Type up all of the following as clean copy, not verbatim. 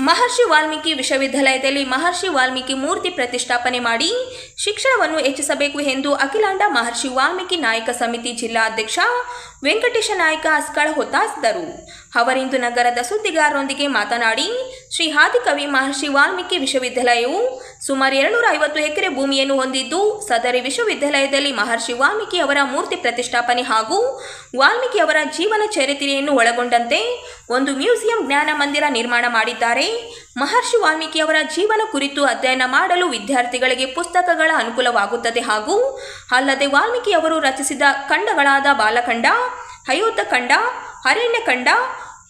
ಮಹರ್ಷಿ ವಾಲ್ಮೀಕಿ ವಿಶ್ವವಿದ್ಯಾಲಯದಲ್ಲಿ ಮಹರ್ಷಿ ವಾಲ್ಮೀಕಿ ಮೂರ್ತಿ ಪ್ರತಿಷ್ಠಾಪನೆ ಮಾಡಿ ಶಿಕ್ಷಣವನ್ನು ಹೆಚ್ಚಿಸಬೇಕು ಎಂದು ಅಖಿಲಾಂಡ ಮಹರ್ಷಿ ವಾಲ್ಮೀಕಿ ನಾಯಕ ಸಮಿತಿ ಜಿಲ್ಲಾ ಅಧ್ಯಕ್ಷ ವೆಂಕಟೇಶ ನಾಯಕ ಅಸ್ಕಳ ಹೊತ್ತಾಸಿದರು. ಅವರಿಂದು ನಗರದ ಸುದ್ದಿಗಾರರೊಂದಿಗೆ ಮಾತನಾಡಿ, ಶ್ರೀ ಆದಿಕವಿ ಮಹರ್ಷಿ ವಾಲ್ಮೀಕಿ ವಿಶ್ವವಿದ್ಯಾಲಯವು ಸುಮಾರು 250 ಎಕರೆ ಭೂಮಿಯನ್ನು ಹೊಂದಿದ್ದು, ಸದರಿ ವಿಶ್ವವಿದ್ಯಾಲಯದಲ್ಲಿ ಮಹರ್ಷಿ ವಾಲ್ಮೀಕಿ ಅವರ ಮೂರ್ತಿ ಪ್ರತಿಷ್ಠಾಪನೆ ಹಾಗೂ ವಾಲ್ಮೀಕಿ ಅವರ ಜೀವನ ಚರಿತ್ರೆಯನ್ನು ಒಳಗೊಂಡಂತೆ ಒಂದು ಮ್ಯೂಸಿಯಂ ಜ್ಞಾನ ಮಂದಿರ ನಿರ್ಮಾಣ ಮಾಡಿದ್ದಾರೆ. ಮಹರ್ಷಿ ವಾಲ್ಮೀಕಿ ಅವರ ಜೀವನ ಕುರಿತು ಅಧ್ಯಯನ ಮಾಡಲು ವಿದ್ಯಾರ್ಥಿಗಳಿಗೆ ಪುಸ್ತಕಗಳ ಅನುಕೂಲವಾಗುತ್ತದೆ ಹಾಗೂ ಅಲ್ಲದೆ ವಾಲ್ಮೀಕಿ ಅವರು ರಚಿಸಿದ ಖಂಡಗಳಾದ ಬಾಲಖಂಡ, ಅಯೋಧ್ಯಖಂಡ, ಅರಣ್ಯಖಂಡ,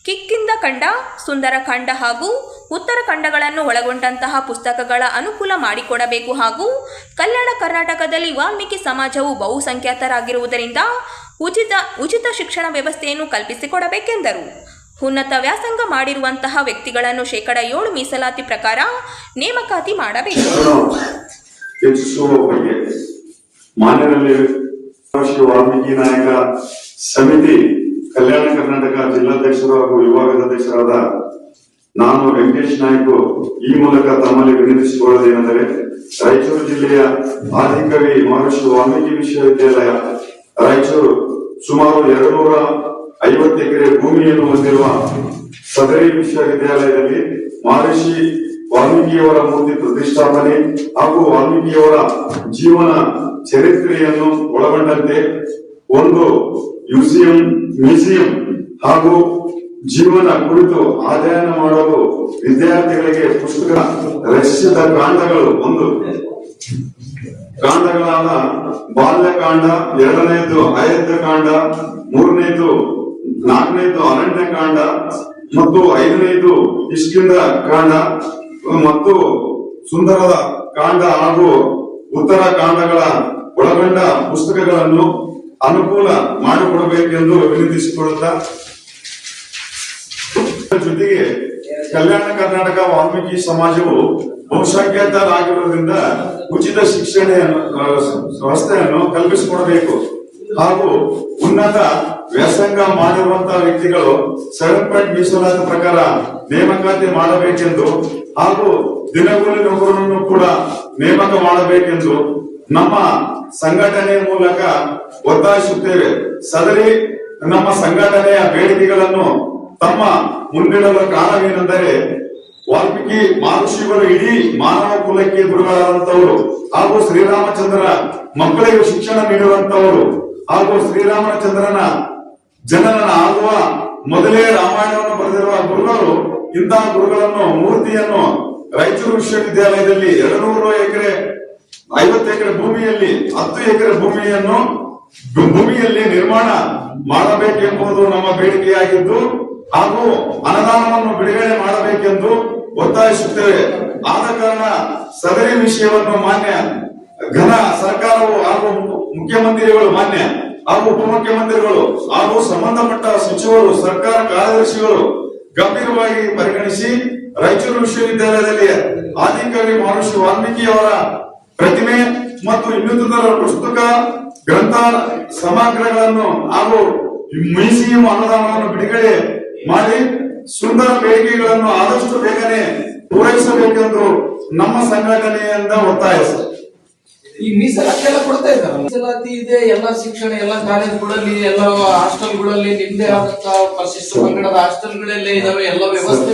ಕಿಷ್ಕಿಂಧಾಖಂಡ, ಸುಂದರಖಂಡ ಹಾಗೂ ಉತ್ತರಖಂಡಗಳನ್ನು ಒಳಗೊಂಡಂತಹ ಪುಸ್ತಕಗಳ ಅನುಕೂಲ ಮಾಡಿಕೊಡಬೇಕು ಹಾಗೂ ಕಲ್ಯಾಣ ಕರ್ನಾಟಕದಲ್ಲಿ ವಾಲ್ಮೀಕಿ ಸಮಾಜವು ಬಹುಸಂಖ್ಯಾತರಾಗಿರುವುದರಿಂದ ಉಚಿತ ಶಿಕ್ಷಣ ವ್ಯವಸ್ಥೆಯನ್ನು ಕಲ್ಪಿಸಿಕೊಡಬೇಕೆಂದರು. ಉನ್ನತ ವ್ಯಾಸಂಗ ಮಾಡಿರುವಂತಹ ವ್ಯಕ್ತಿಗಳನ್ನು ಶೇಕಡ 7 ಮೀಸಲಾತಿ ಪ್ರಕಾರ ನೇಮಕಾತಿ ಮಾಡಬೇಕು. ವಾಲ್ಮೀಕಿ ನಾಯಕ ಸಮಿತಿ ಕಲ್ಯಾಣ ಕರ್ನಾಟಕ ಜಿಲ್ಲಾಧ್ಯಕ್ಷರು ಹಾಗೂ ವಿಭಾಗದ ಅಧ್ಯಕ್ಷರಾದ ನಾನು ವೆಂಕಟೇಶ್ ನಾಯ್ಕ ಈ ಮೂಲಕ ತಮ್ಮಲ್ಲಿ ವಿನಂತಿಸಿಕೊಳ್ಳುವುದೇನೆಂದರೆ, ರಾಯಚೂರು ಜಿಲ್ಲೆಯ ಆದಿಕವಿ ಮಹರ್ಷಿ ವಾಲ್ಮೀಕಿ ವಿಶ್ವವಿದ್ಯಾಲಯ ರಾಯಚೂರು ಸುಮಾರು 250 ಎಕರೆ ಭೂಮಿಯನ್ನು ಹೊಂದಿರುವ ಸದರಿ ವಿಶ್ವವಿದ್ಯಾಲಯದಲ್ಲಿ ಮಹರ್ಷಿ ವಾಲ್ಮೀಕಿಯವರ ಮೂರ್ತಿ ಪ್ರತಿಷ್ಠಾಪನೆ ಹಾಗೂ ವಾಲ್ಮೀಕಿಯವರ ಜೀವನ ಚರಿತ್ರೆಯನ್ನು ಒಳಗೊಂಡಂತೆ ಒಂದು ಮ್ಯೂಸಿಯಂ ಹಾಗೂ ಜೀವನ ಕುರಿತು ಅಧ್ಯಯನ ಮಾಡಲು ವಿದ್ಯಾರ್ಥಿಗಳಿಗೆ ಪುಸ್ತಕ ರಚಿಸಿದ ಕಾಂಡಗಳು ಒಂದು ಕಾಂಡಗಳಾದ ಬಾಲ್ಯಕಾಂಡ, 2ನೇದು ಅಯೋಧ್ಯಕಾಂಡ, 3ನೇದು 4ನೇದು ಅರಣ್ಯಕಾಂಡ ಮತ್ತು 5ನೇದು ಕಿಷ್ಕಿಂಧಾಖಂಡ ಮತ್ತು ಸುಂದರದ ಕಾಂಡ ಹಾಗೂ ಉತ್ತರ ಕಾಂಡಗಳ ಒಳಗೊಂಡ ಪುಸ್ತಕಗಳನ್ನು ಅನುಕೂಲ ಮಾಡಿಕೊಡಬೇಕೆಂದು ವಿನಂತಿಸಿಕೊಳ್ಳುತ್ತಾ, ಜೊತೆಗೆ ಕಲ್ಯಾಣ ಕರ್ನಾಟಕ ವಾಲ್ಮೀಕಿ ಸಮಾಜವು ಬಹುಸಂಖ್ಯಾತರಾಗಿರುವುದರಿಂದ ಉಚಿತ ಶಿಕ್ಷಣ ವ್ಯವಸ್ಥೆಯನ್ನು ಕಲ್ಪಿಸಿಕೊಡಬೇಕು ಹಾಗೂ ಉನ್ನತ ವ್ಯಾಸಂಗ ಮಾಡಿರುವಂತಹ ವ್ಯಕ್ತಿಗಳು 7% ಮೀಸಲಾತಿ ಪ್ರಕಾರ ನೇಮಕಾತಿ ಮಾಡಬೇಕೆಂದು ಹಾಗೂ ದಿನಗೂಲಿ ನೌಕರರನ್ನು ಕೂಡ ನೇಮಕ ಮಾಡಬೇಕೆಂದು ನಮ್ಮ ಸಂಘಟನೆಯ ಮೂಲಕ ಒತ್ತಾಯಿಸುತ್ತೇವೆ. ಸದರಿ ನಮ್ಮ ಸಂಘಟನೆಯ ಬೇಡಿಕೆಗಳನ್ನು ತಮ್ಮ ಮುಂದಿಡಲು ಕಾರಣವೇನೆಂದರೆ, ವಾಲ್ಮೀಕಿ ಮಹರ್ಷಿಗಳು ಇಡೀ ಮಾನವ ಕುಲಕ್ಕೆ ಗುರುಗಳಾದಂತವರು ಹಾಗೂ ಶ್ರೀರಾಮಚಂದ್ರ ಮಕ್ಕಳಿಗೆ ಶಿಕ್ಷಣ ನೀಡುವಂತವರು ಹಾಗೂ ಶ್ರೀರಾಮಚಂದ್ರನ ಜನನ ಆಗುವ ಮೊದಲೇ ರಾಮಾಯಣವನ್ನು ಬರೆದಿರುವ ಗುರುಗಳು ಇಂತಹ ಗುರುಗಳನ್ನು ಮೂರ್ತಿಯನ್ನು ರಾಯಚೂರು ವಿಶ್ವವಿದ್ಯಾಲಯದಲ್ಲಿ 250 ಎಕರೆ ಭೂಮಿಯಲ್ಲಿ 10 ಎಕರೆ ಭೂಮಿಯಲ್ಲಿ ನಿರ್ಮಾಣ ಮಾಡಬೇಕೆಂಬುದು ನಮ್ಮ ಬೇಡಿಕೆಯಾಗಿದ್ದು ಹಾಗೂ ಅನುದಾನವನ್ನು ಬಿಡುಗಡೆ ಮಾಡಬೇಕೆಂದು ಒತ್ತಾಯಿಸುತ್ತೇವೆ. ಆದ ಕಾರಣ ಸದರಿ ವಿಷಯವನ್ನು ಮಾನ್ಯ ಘನ ಸರ್ಕಾರವು ಹಾಗೂ ಮುಖ್ಯಮಂತ್ರಿಗಳು ಮಾನ್ಯ ಹಾಗೂ ಉಪಮುಖ್ಯಮಂತ್ರಿಗಳು ಹಾಗೂ ಸಂಬಂಧಪಟ್ಟ ಸಚಿವರು, ಸರ್ಕಾರ ಕಾರ್ಯದರ್ಶಿಗಳು ಗಂಭೀರವಾಗಿ ಪರಿಗಣಿಸಿ ರಾಯಚೂರು ವಿಶ್ವವಿದ್ಯಾಲಯದಲ್ಲಿ ಆದಿಕವಿ ಮಹರ್ಷಿ ವಾಲ್ಮೀಕಿ ಅವರ ಪ್ರತಿಮೆ ಮತ್ತು ಇನ್ನಿತರ ಪುಸ್ತಕ ಗ್ರಂಥ ಸಮಗ್ರಗಳನ್ನು ಹಾಗೂ ಮ್ಯೂಸಿಯಂ ಅನುದಾನವನ್ನು ಬಿಡುಗಡೆ ಮಾಡಿ ಸುಂದರ ಬೇಡಿಕೆಗಳನ್ನು ಆದಷ್ಟು ಬೇಗನೆ ಪೂರೈಸಬೇಕೆಂದು ನಮ್ಮ ಸಂಘಟನೆಯಿಂದ ಒತ್ತಾಯಿಸಿ. ಈ ಮೀಸಲಾತಿ ಎಲ್ಲ ಕೊಡ್ತಾ ಇದ್ದಾರೆ. ಮೀಸಲಾತಿ ಇದೆ ಎಲ್ಲ ಶಿಕ್ಷಣ, ಎಲ್ಲ ಕಾಲೇಜುಗಳಲ್ಲಿ, ಎಲ್ಲ ಹಾಸ್ಟೆಲ್ಗಳಲ್ಲಿ ನಿಮ್ದೇ ಆದಂತಹ ಪರಿಶಿಷ್ಟ ಪಂಗಡದ ಹಾಸ್ಟೆಲ್ಗಳಲ್ಲೇ ಇದಾವೆ ಎಲ್ಲ ವ್ಯವಸ್ಥೆ.